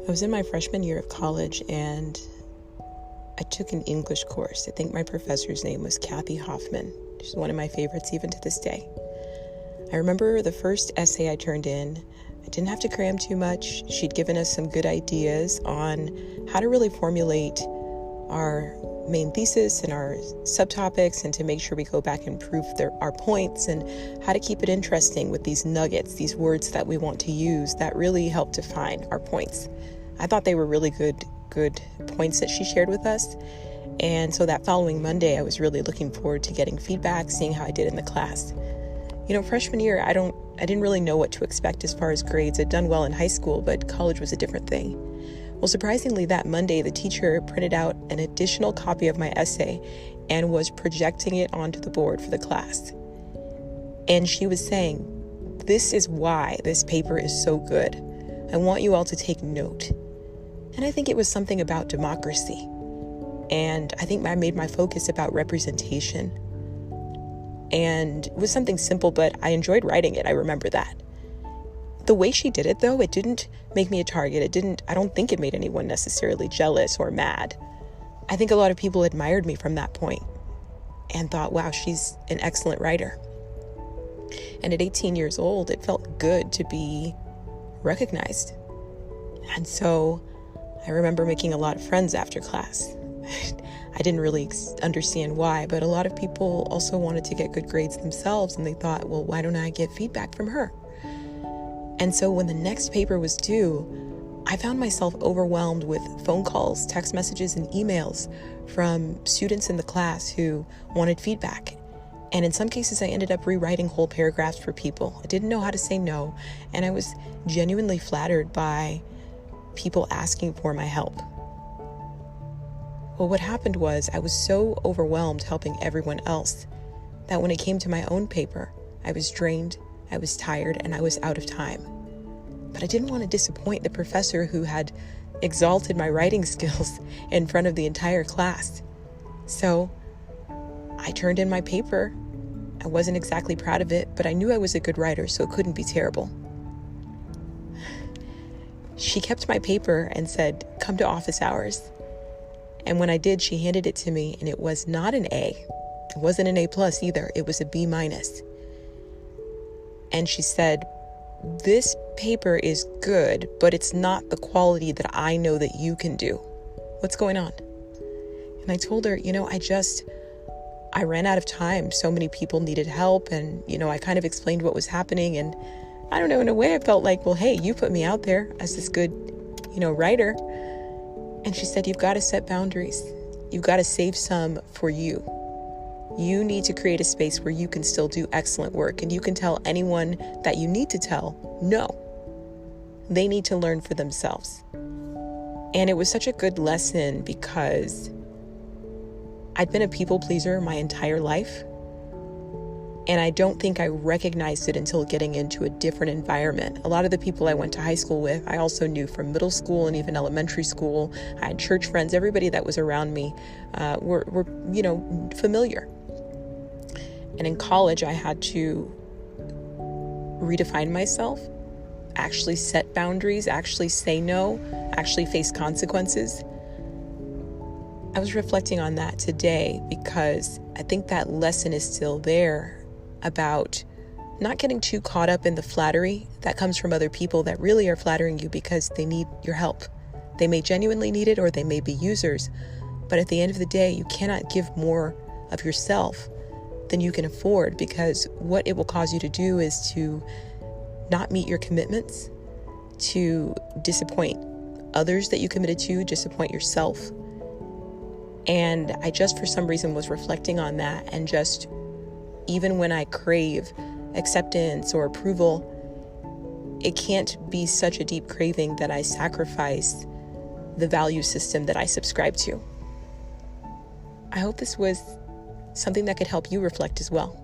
I was in my freshman year of college and I took an English course. I think my professor's name was Kathy Hoffman. She's one of my favorites even to this day. I remember the first essay I turned in. I didn't have to cram too much. She'd given us some good ideas on how to really formulate our main thesis and our subtopics and to make sure we go back and prove our points and how to keep it interesting with these nuggets, these words that we want to use that really help define our points. I thought they were really good points that she shared with us. And so that following Monday, I was really looking forward to getting feedback, seeing how I did in the class. Freshman year, I didn't really know what to expect as far as grades. I'd done well in high school, but college was a different thing. Well, surprisingly, that Monday, the teacher printed out an additional copy of my essay and was projecting it onto the board for the class. And she was saying, "This is why this paper is so good. I want you all to take note." And I think it was something about democracy. And I think I made my focus about representation. And it was something simple, but I enjoyed writing it. I remember that. The way she did it, though, it didn't make me a target. I don't think it made anyone necessarily jealous or mad. I think a lot of people admired me from that point and thought, wow, she's an excellent writer. And at 18 years old, it felt good to be recognized. And so I remember making a lot of friends after class. I didn't really understand why, but a lot of people also wanted to get good grades themselves, and they thought, well, why don't I get feedback from her? And so when the next paper was due, I found myself overwhelmed with phone calls, text messages, and emails from students in the class who wanted feedback. And in some cases, I ended up rewriting whole paragraphs for people. I didn't know how to say no, and I was genuinely flattered by people asking for my help. Well, what happened was I was so overwhelmed helping everyone else that when it came to my own paper, I was drained, I was tired, and I was out of time. But I didn't want to disappoint the professor who had exalted my writing skills in front of the entire class. So I turned in my paper. I wasn't exactly proud of it, but I knew I was a good writer, so it couldn't be terrible. She kept my paper and said, "Come to office hours." And when I did, she handed it to me, and it was not an A. It wasn't an A+ either. It was a B-. And she said, "This paper is good, but it's not the quality that I know that you can do. What's going on?" And I told her, I ran out of time. So many people needed help. And, I kind of explained what was happening. And I don't know, in a way I felt like, well, hey, you put me out there as this good, writer. And she said, you've got to set boundaries. You've got to save some for you. You need to create a space where you can still do excellent work, and you can tell anyone that you need to tell, no. They need to learn for themselves. And it was such a good lesson because I'd been a people pleaser my entire life, and I don't think I recognized it until getting into a different environment. A lot of the people I went to high school with, I also knew from middle school and even elementary school. I had church friends. Everybody that was around me were familiar. And in college, I had to redefine myself, actually set boundaries, actually say no, actually face consequences. I was reflecting on that today because I think that lesson is still there about not getting too caught up in the flattery that comes from other people that really are flattering you because they need your help. They may genuinely need it, or they may be users, but at the end of the day, you cannot give more of yourself than you can afford, because what it will cause you to do is to not meet your commitments, to disappoint others that you committed to, disappoint yourself. And I just, for some reason, was reflecting on that, and just even when I crave acceptance or approval, it can't be such a deep craving that I sacrifice the value system that I subscribe to. I hope this was something that could help you reflect as well.